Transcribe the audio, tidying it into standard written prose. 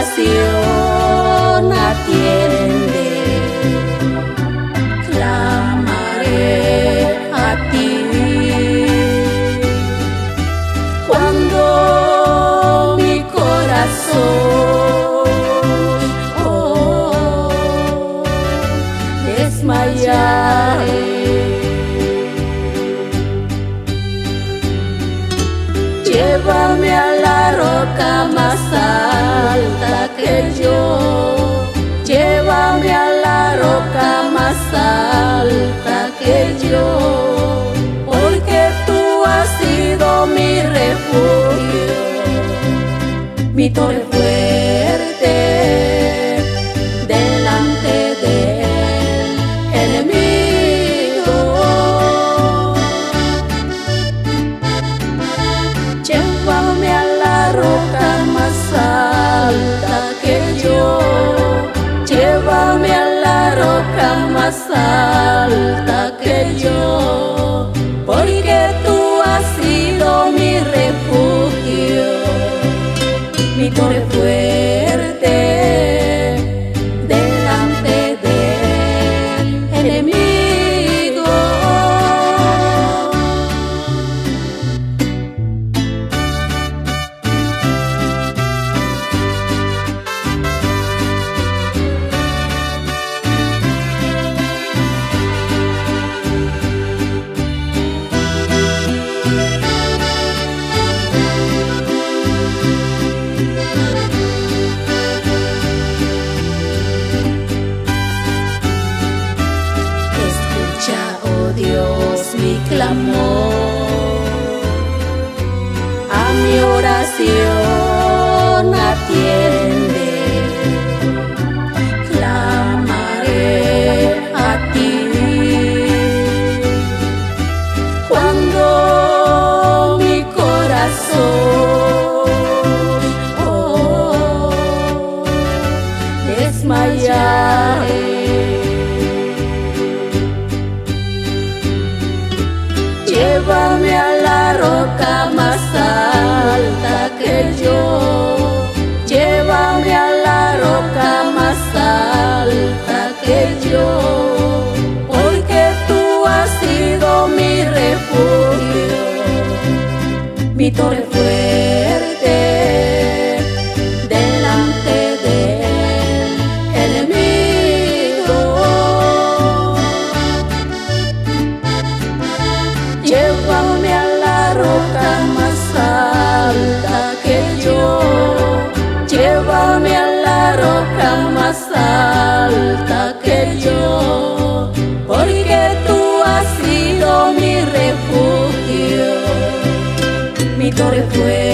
oración atiende, clamaré a ti. Cuando mi corazón desmayare, llévame a la roca más alta que yo, llévame a la roca más alta que yo, porque tú has sido mi refugio, mi torre fuerte delante del enemigo. Llévame a la roca más alta que yo, llévame a la roca más alta que yo, porque tú has sido mi refugio, mi torre fuerte delante del enemigo. Dios, mi clamor, a mi oración atiende, clamaré a ti. Cuando mi corazón desmayare, llévame a la roca más alta que yo, llévame a la roca más alta que yo, porque tú has sido mi refugio, mi torre fuerte delante del enemigo. Llévame a la roca más alta que yo, llévame a la roca más alta que yo, porque tú has sido mi refugio, mi torre fuerte